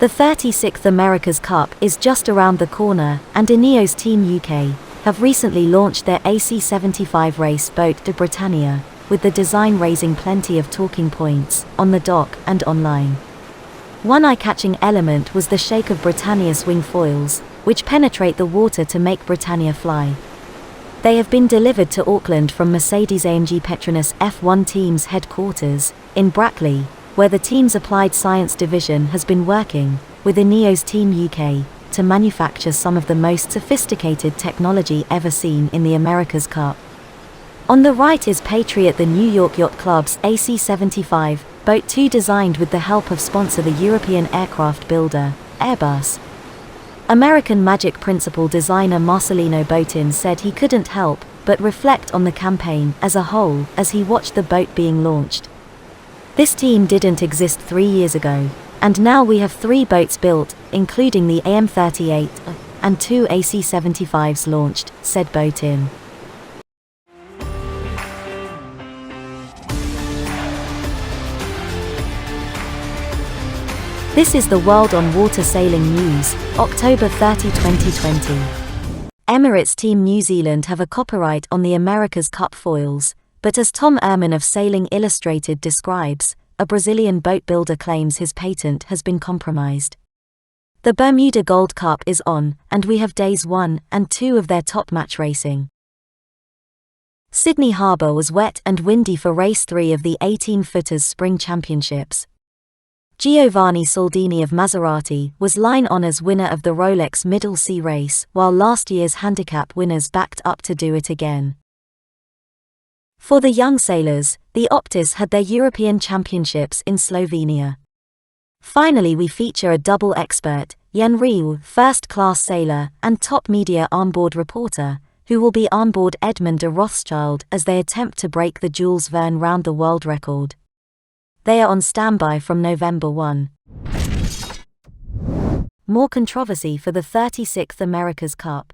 The 36th America's Cup is just around the corner, and Ineos Team UK have recently launched their AC75 race boat de Britannia, with the design raising plenty of talking points on the dock and online. One eye-catching element was the shake of Britannia's wing foils, which penetrate the water to make Britannia fly. They have been delivered to Auckland from Mercedes-AMG Petronas F1 Team's headquarters in Brackley, where the team's Applied Science division has been working with Ineos Team UK to manufacture some of the most sophisticated technology ever seen in the America's Cup. On the right is Patriot, the New York Yacht Club's AC75 Boat 2, designed with the help of sponsor the European aircraft builder, Airbus. American Magic principal designer Marcelino Botin said he couldn't help but reflect on the campaign as a whole as he watched the boat being launched. This team didn't exist 3 years ago, and now we have 3 boats built, including the AM38, and 2 AC75s launched, said Botin. This is the World on Water Sailing News, October 30, 2020. Emirates Team New Zealand have a copyright on the America's Cup foils, but as Tom Ehman of Sailing Illustrated describes, a Brazilian boat builder claims his patent has been compromised. The Bermuda Gold Cup is on, and we have days 1 and 2 of their top match racing. Sydney Harbour was wet and windy for race 3 of the 18-footers Spring Championships. Giovanni Soldini of Maserati was line honours winner of the Rolex Middle Sea Race, while last year's handicap winners backed up to do it again. For the young sailors, the Optimist had their European Championships in Slovenia. Finally, we feature a double expert, Jan Riel, first-class sailor and top media onboard reporter, who will be onboard Edmund de Rothschild as they attempt to break the Jules Verne round the world record. They are on standby from November 1. More controversy for the 36th America's Cup.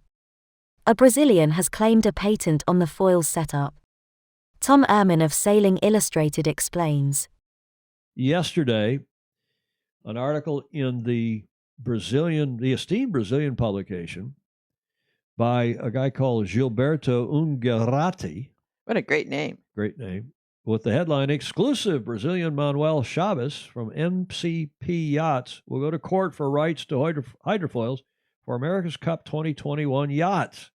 A Brazilian has claimed a patent on the foils setup. Tom Ehman of Sailing Illustrated explains. Yesterday, an article in the esteemed Brazilian publication by a guy called Gilberto Ungarati. What a great name. Great name. With the headline, "Exclusive Brazilian Manuel Chaves from MCP Yachts will go to court for rights to hydrofoils for America's Cup 2021 yachts."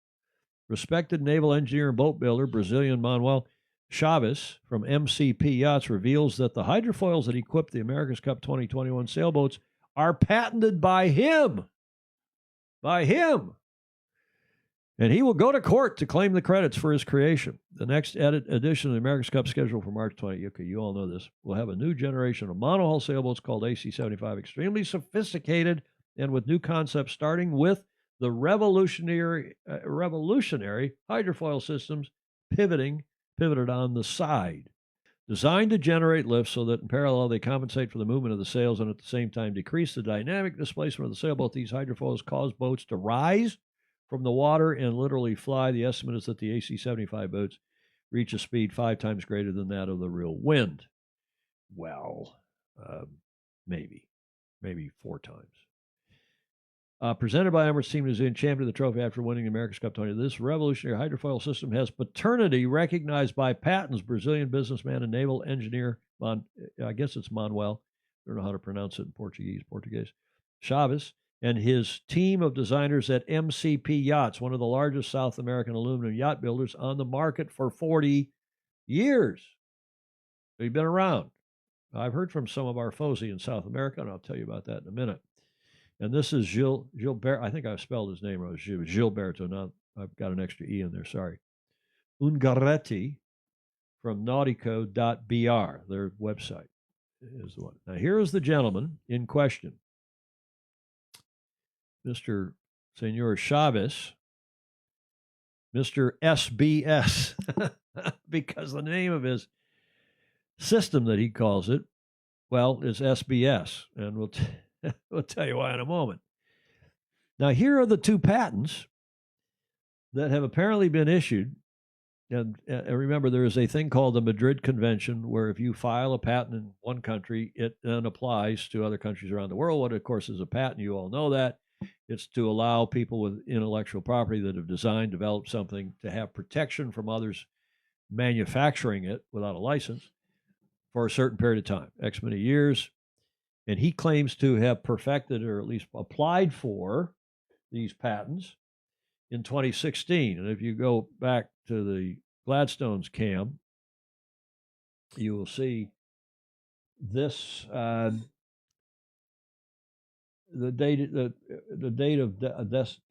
Respected naval engineer and boat builder Brazilian Manuel Chaves from MCP Yachts reveals that the hydrofoils that equip the America's Cup 2021 sailboats are patented by him. By him. And he will go to court to claim the credits for his creation. The next edition of the America's Cup, scheduled for March 20. Okay, you all know this. Will have a new generation of monohull sailboats called AC75, extremely sophisticated and with new concepts, starting with the revolutionary hydrofoil systems pivoted on the side. Designed to generate lift so that in parallel they compensate for the movement of the sails and at the same time decrease the dynamic displacement of the sailboat, these hydrofoils cause boats to rise from the water and literally fly. The estimate is that the AC75 boats reach a speed 5 times greater than that of the real wind. Well, maybe 4 times. Presented by Emirates Team New Zealand, champion of the trophy after winning the America's Cup 20. This revolutionary hydrofoil system has paternity recognized by patents. Brazilian businessman and naval engineer, I guess it's Manuel, I don't know how to pronounce it in Portuguese, Chaves, and his team of designers at MCP Yachts, one of the largest South American aluminum yacht builders on the market for 40 years. They've been around. I've heard from some of our foes in South America, and I'll tell you about that in a minute. And this is Gilberto. I think I've spelled his name wrong. Gilberto. Now I've got an extra E in there. Sorry. Ungaretti from nautico.br. Their website is the one. Now here is the gentleman in question, Mr. Senor Chaves, Mr. SBS, because the name of his system that he calls it, well, is SBS, and we'll tell you why in a moment. Now, here are the 2 patents that have apparently been issued And remember, there is a thing called the Madrid Convention, where if you file a patent in one country, it then applies to other countries around the world. What, of course, is a patent? You all know that. It's to allow people with intellectual property that have designed, developed something to have protection from others manufacturing it without a license for a certain period of time, X many years. And he claims to have perfected, or at least applied for, these patents in 2016. And if you go back to the Gladstone's cam, you will see this, the date of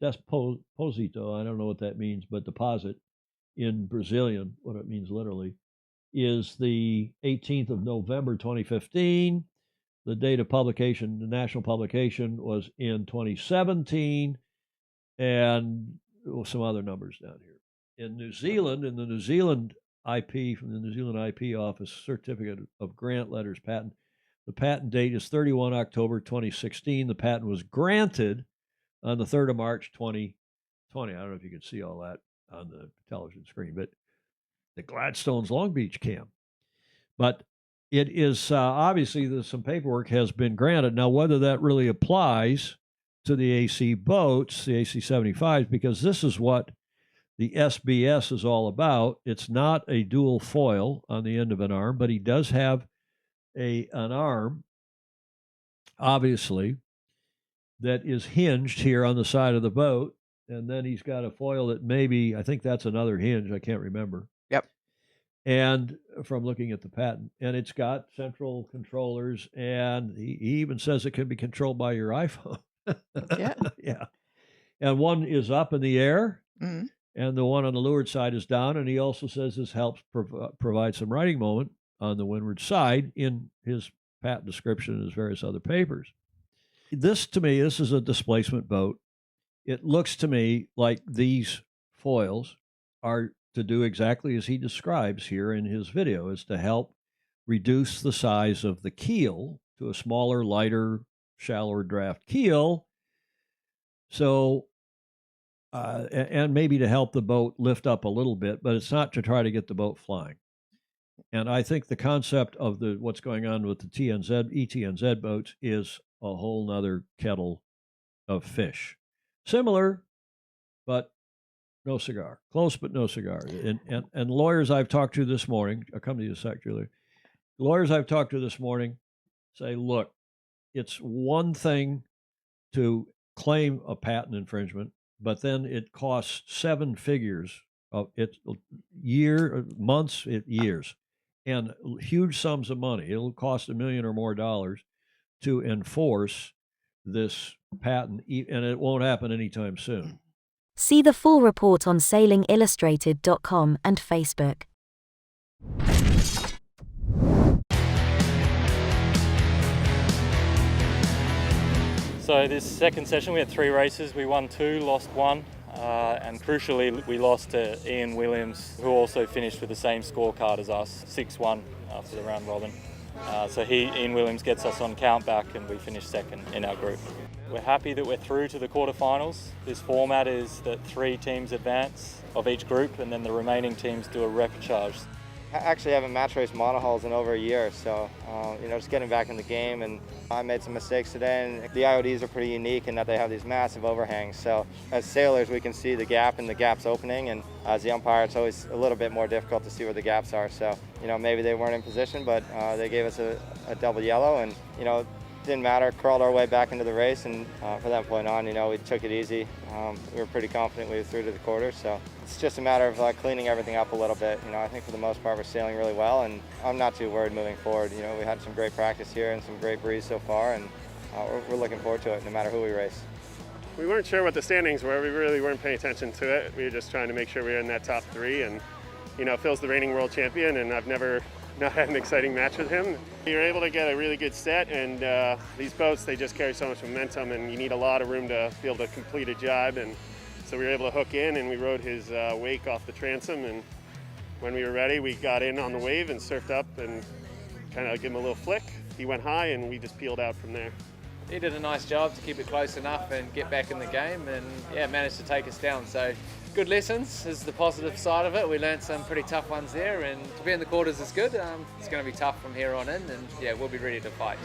deposito, I don't know what that means, but deposit in Brazilian, what it means literally, is the 18th of November 2015. The date of publication, the national publication, was in 2017, and some other numbers down here. In New Zealand, in the New Zealand IP, from the New Zealand IP Office, Certificate of Grant Letters Patent, the patent date is 31 October 2016. The patent was granted on the 3rd of March 2020. I don't know if you can see all that on the television screen, but the Gladstone's Long Beach cam. But it is obviously some paperwork has been granted. Now, whether that really applies to the AC boats, the AC 75s, because this is what the SBS is all about. It's not a dual foil on the end of an arm, but he does have an arm, obviously, that is hinged here on the side of the boat. And then he's got a foil that maybe, I think that's another hinge. I can't remember. Yep. And from looking at the patent, and it's got central controllers, and he even says it can be controlled by your iPhone. Yeah. Yeah. And one is up in the air, Mm-hmm. and the one on the leeward side is down. And he also says this helps provide some riding moment on the windward side in his patent description and his various other papers. This, to me, this is a displacement boat. It looks to me like these foils are to do exactly as he describes here in his video, is to help reduce the size of the keel to a smaller, lighter, shallower draft keel. So, and maybe to help the boat lift up a little bit, but it's not to try to get the boat flying. And I think the concept of what's going on with the ETNZ boats is a whole nother kettle of fish. Similar, but no cigar. Close, but no cigar. And lawyers I've talked to this morning, I'll come to you in a sec, Julie. Lawyers I've talked to this morning say, look, it's one thing to claim a patent infringement, but then it costs 7 figures of years, and huge sums of money. It'll cost $1 million or more to enforce this patent, and it won't happen anytime soon. See the full report on sailingillustrated.com and Facebook. So this second session we had 3 races. We won 2, lost 1, and crucially we lost to Ian Williams, who also finished with the same scorecard as us, 6-1 after the round robin. So Ian Williams gets us on countback, and we finish second in our group. We're happy that we're through to the quarterfinals. This format is that 3 teams advance of each group, and then the remaining teams do a repechage. I actually haven't match raced monohulls in over a year, so just getting back in the game, and I made some mistakes today, and the IODs are pretty unique in that they have these massive overhangs. So as sailors, we can see the gap and the gap's opening, and as the umpire, it's always a little bit more difficult to see where the gaps are. So maybe they weren't in position, but they gave us a double yellow, and didn't matter. Crawled our way back into the race, and from that point on, we took it easy. We were pretty confident we were through to the quarters, so it's just a matter of cleaning everything up a little bit. I think for the most part we're sailing really well, and I'm not too worried moving forward. We had some great practice here and some great breeze so far, and we're looking forward to it no matter who we race. We weren't sure what the standings were. We really weren't paying attention to it. We were just trying to make sure we were in that top 3, and Phil's the reigning world champion, and I've never not had an exciting match with him. We were able to get a really good set, and these boats, they just carry so much momentum, and you need a lot of room to be able to complete a jibe. And so we were able to hook in, and we rode his wake off the transom, and when we were ready, we got in on the wave and surfed up and kind of gave him a little flick. He went high, and we just peeled out from there. He did a nice job to keep it close enough and get back in the game, and managed to take us down. So Good lessons is the positive side of it. We learned some pretty tough ones there, and to be in the quarters is good. It's going to be tough from here on in, and yeah, we'll be ready to fight.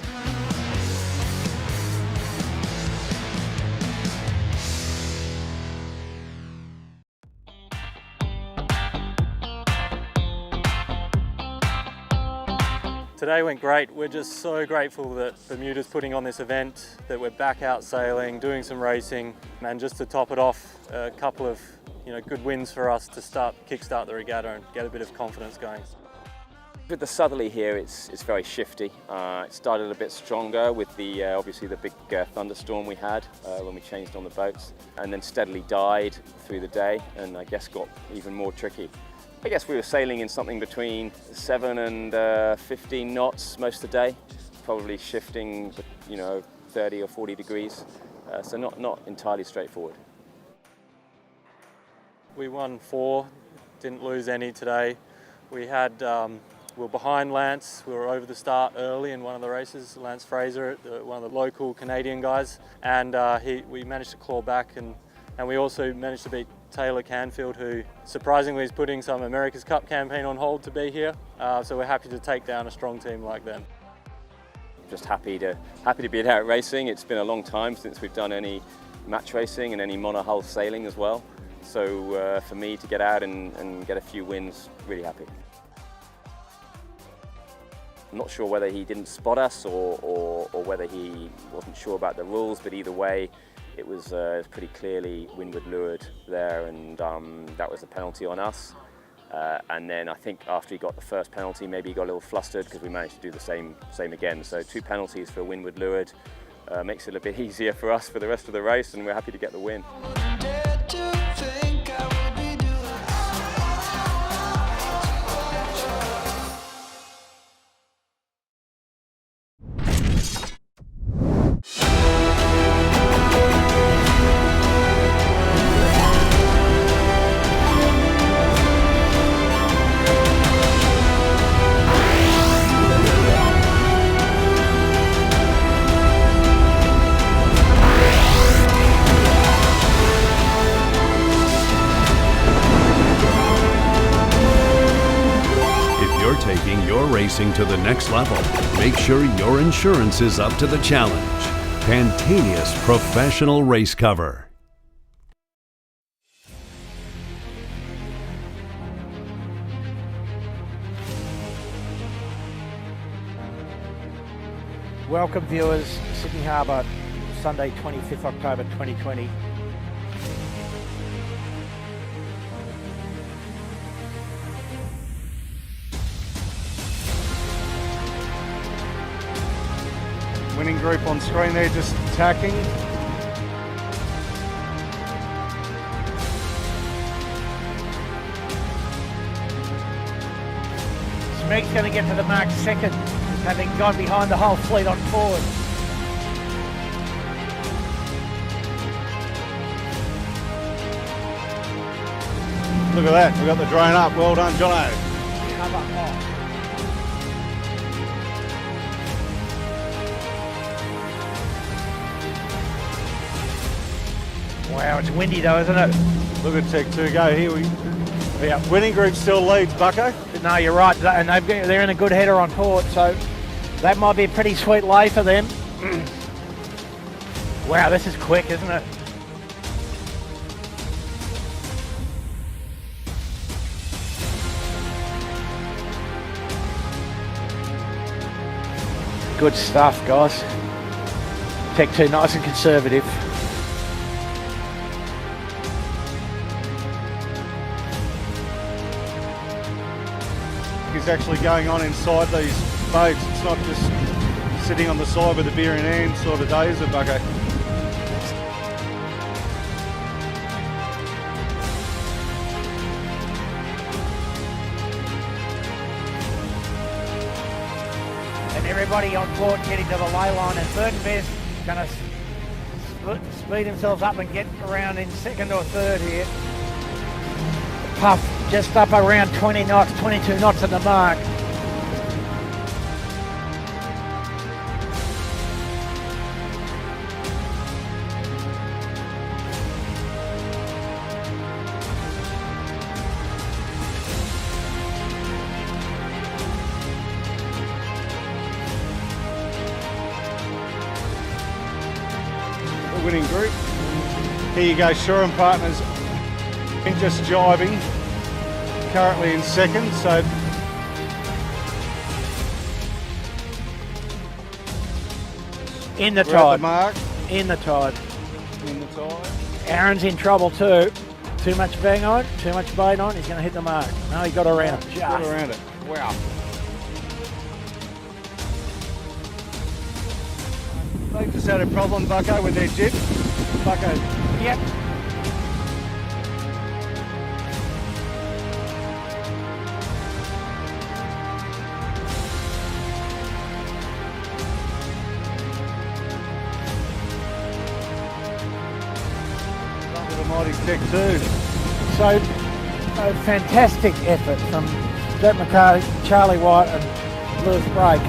Today went great. We're just so grateful that Bermuda's putting on this event, that we're back out sailing, doing some racing, and just to top it off, a couple of good wins for us to kickstart the regatta and get a bit of confidence going. With the southerly here, it's very shifty. It started a bit stronger with the obviously the big thunderstorm we had when we changed on the boats, and then steadily died through the day, and I guess got even more tricky. I guess we were sailing in something between 7 and 15 knots most of the day, probably shifting 30 or 40 degrees, so not entirely straightforward. We won 4, didn't lose any today. We were behind Lance. We were over the start early in one of the races, Lance Fraser, one of the local Canadian guys, and we managed to claw back, and we also managed to beat Taylor Canfield, who surprisingly is putting some America's Cup campaign on hold to be here. So we're happy to take down a strong team like them. Just happy to be out racing. It's been a long time since we've done any match racing and any monohull sailing as well. So for me to get out and get a few wins, really happy. I'm not sure whether he didn't spot us or whether he wasn't sure about the rules, but either way, it was pretty clearly windward lured there, and that was a penalty on us. And then I think after he got the first penalty, maybe he got a little flustered because we managed to do the same again. So 2 penalties for windward lured makes it a bit easier for us for the rest of the race, and we're happy to get the win. Racing to the next level. Make sure your insurance is up to the challenge. Pantanius Professional Race Cover. Welcome viewers, Sydney Harbour, Sunday 25th October 2020. Winning group on screen there, just tacking. Smeg's going to get to the mark second, having gone behind the whole fleet on forward. Look at that, we got the drone up. Well done, Jono. Wow, it's windy though, isn't it? Look at Tech 2 go here. Yeah, winning group still leads, Bucko. No, you're right, and they're in a good header on port, so that might be a pretty sweet lay for them. Wow, this is quick, isn't it? Good stuff, guys. Tech 2 nice and conservative. Is actually going on inside these boats. It's not just sitting on the side with a beer in hand sort of day, is it, Bucko? And everybody on port getting to the ley line, and Burtonvest going to speed themselves up and get around in second or third here. Puff just up around 20 knots, 22 knots at the mark. winning group. Here you go, Shore and Partners, just jiving, currently in second, so in the we're at tide. the mark. In the tide. In the tide. Aaron's in trouble too. Too much bang on, too much bait on, he's going to hit the mark. No, he got around it. Got around it. Wow. They just had a problem, Bucko, with their jib. Bucko. Yep. Under the mighty tech too. So, a fantastic effort from Brett McCarty, Charlie White and Lewis Brake.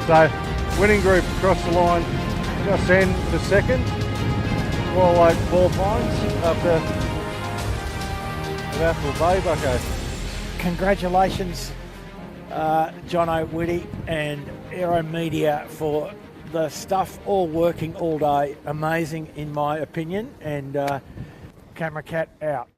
So, winning group across the line just then for second. Royal Oak Ball Pines after Apple Bay, Bucko. Congratulations, John O'Witty and Aero Media for the stuff all working all day. Amazing in my opinion, and Camera Cat out.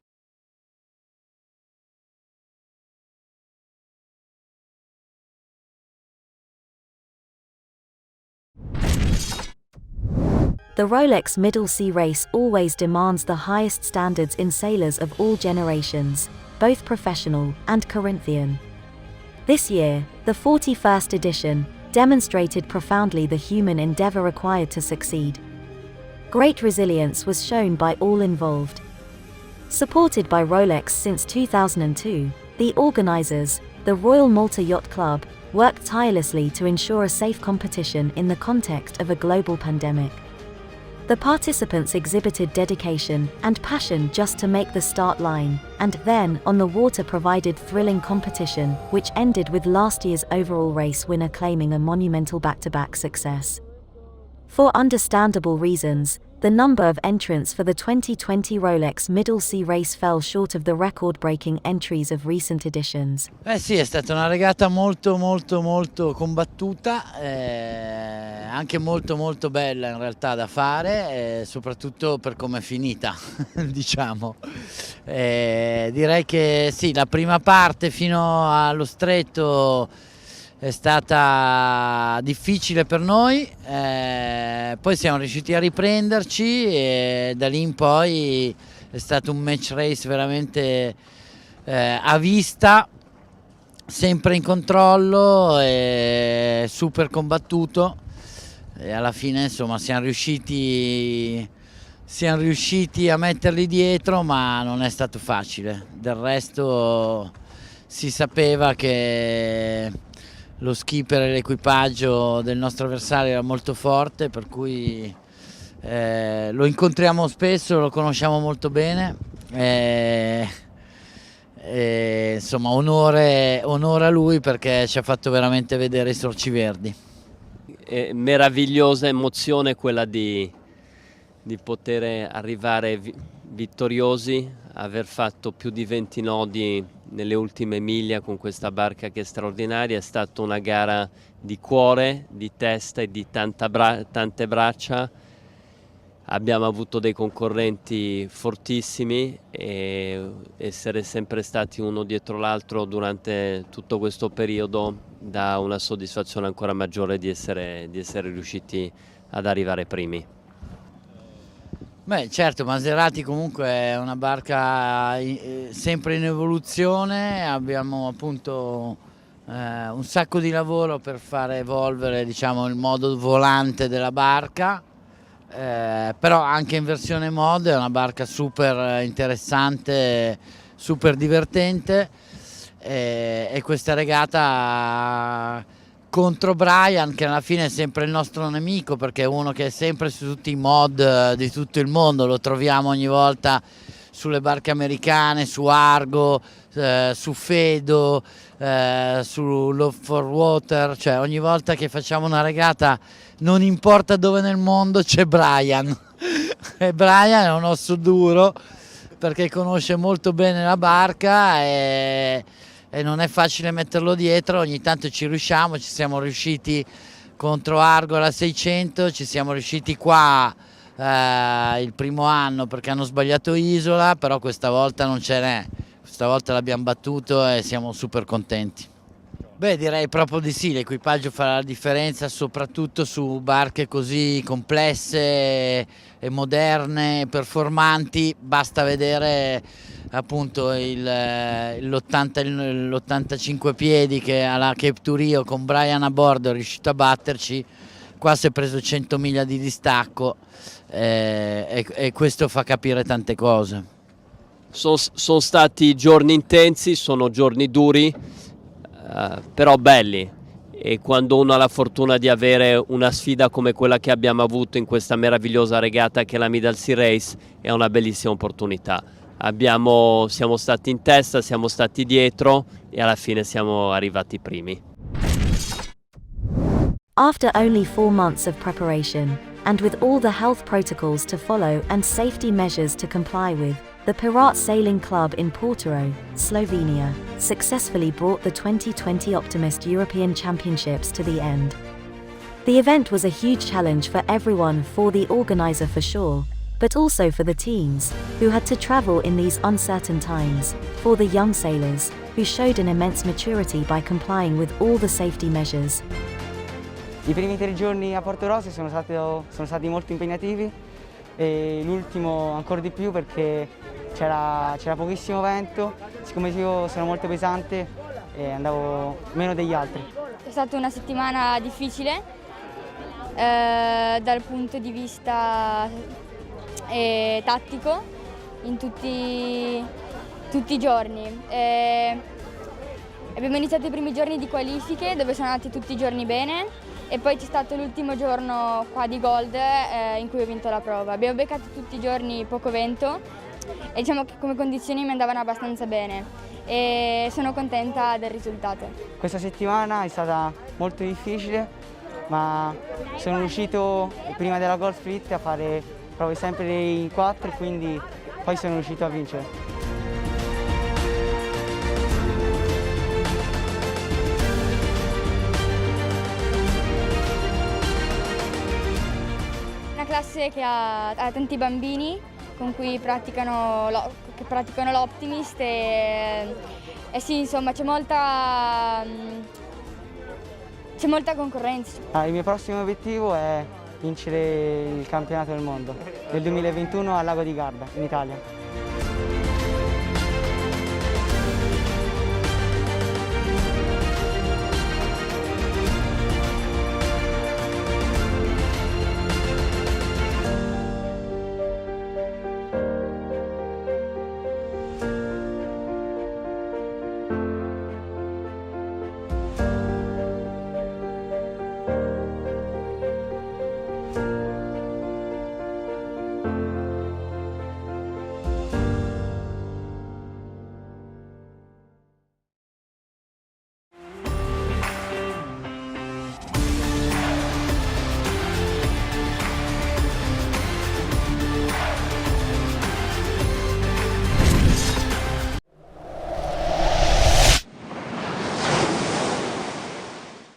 The Rolex Middle Sea Race always demands the highest standards in sailors of all generations, both professional and Corinthian. This year, the 41st edition demonstrated profoundly the human endeavor required to succeed. Great resilience was shown by all involved. Supported by Rolex since 2002, the organizers, the Royal Malta Yacht Club, worked tirelessly to ensure a safe competition in the context of a global pandemic. The participants exhibited dedication and passion just to make the start line, and then, on the water, provided thrilling competition, which ended with last year's overall race winner claiming a monumental back-to-back success. For understandable reasons, the number of entrants for the 2020 Rolex Middle Sea Race fell short of the record-breaking entries of recent editions. Sì, è stata una regata molto combattuta, anche molto bella in realtà da fare, soprattutto per come è finita, diciamo. Direi che sì, la prima parte fino allo stretto è stata difficile per noi, poi siamo riusciti a riprenderci e da lì in poi è stato un match race veramente a vista, sempre in controllo e super combattuto, e alla fine insomma siamo riusciti a metterli dietro, ma non è stato facile. Del resto si sapeva che lo skipper e l'equipaggio del nostro avversario era molto forte, per cui lo incontriamo spesso, lo conosciamo molto bene, insomma onore a lui, perché ci ha fatto veramente vedere i sorci verdi. È meravigliosa emozione quella di poter arrivare vittoriosi, aver fatto più di 20 nodi nelle ultime miglia con questa barca che è straordinaria. È stata una gara di cuore, di testa e di tante braccia. Abbiamo avuto dei concorrenti fortissimi e essere sempre stati uno dietro l'altro durante tutto questo periodo dà una soddisfazione ancora maggiore di essere riusciti ad arrivare primi. Beh, certo, Maserati comunque è una barca sempre in evoluzione, abbiamo appunto un sacco di lavoro per fare evolvere, diciamo, il modo volante della barca, però anche in versione mod è una barca super interessante, super divertente, e questa regata contro Brian, che alla fine è sempre il nostro nemico, perché è uno che è sempre su tutti i mod di tutto il mondo, lo troviamo ogni volta sulle barche americane, su Argo, su Fedo, su Love for Water, cioè ogni volta che facciamo una regata, non importa dove nel mondo, c'è Brian. E Brian è un osso duro, perché conosce molto bene la barca e non è facile metterlo dietro. Ogni tanto ci riusciamo, ci siamo riusciti contro Argola 600, ci siamo riusciti qua il primo anno perché hanno sbagliato Isola, però questa volta non ce n'è, questa volta l'abbiamo battuto e siamo super contenti. Beh, direi proprio di sì, l'equipaggio farà la differenza soprattutto su barche così complesse e moderne, performanti. Basta vedere appunto l'85 piedi che alla Cape Tour con Brian a bordo è riuscito a batterci. Qua si è preso 100 miglia di distacco e questo fa capire tante cose. Sono stati giorni intensi, sono giorni duri, però belli, e quando uno ha la fortuna di avere una sfida come quella che abbiamo avuto in questa meravigliosa regata che è la Middle Sea Race, è una bellissima opportunità. Siamo stati in testa, siamo stati dietro e alla fine siamo arrivati primi. After only 4 months of preparation, and with all the health protocols to follow and safety measures to comply with, the Patriot Sailing Club in Portoro, Slovenia, successfully brought the 2020 Optimist European Championships to the end. The event was a huge challenge for everyone, for the organizer for sure, but also for the teams, who had to travel in these uncertain times, for the young sailors, who showed an immense maturity by complying with all the safety measures. I primi 3 giorni a Porto Rossi sono stati molto impegnativi e l'ultimo ancora di più perché c'era pochissimo vento, siccome io sono molto pesante e andavo meno degli altri. È stata una settimana difficile dal punto di vista tattico in tutti i giorni. Abbiamo iniziato i primi giorni di qualifiche dove sono andati tutti i giorni bene e poi c'è stato l'ultimo giorno qua di Gold in cui ho vinto la prova. Abbiamo beccato tutti i giorni poco vento e diciamo che come condizioni mi andavano abbastanza bene e sono contenta del risultato. Questa settimana è stata molto difficile, ma sono riuscito prima della Gold Split a fare prove sempre in 4 e quindi poi sono riuscito a vincere. Una classe che ha tanti bambini con cui praticano l'Optimist e sì, insomma c'è molta concorrenza. Il mio prossimo obiettivo è vincere il campionato del mondo del 2021 al Lago di Garda in Italia.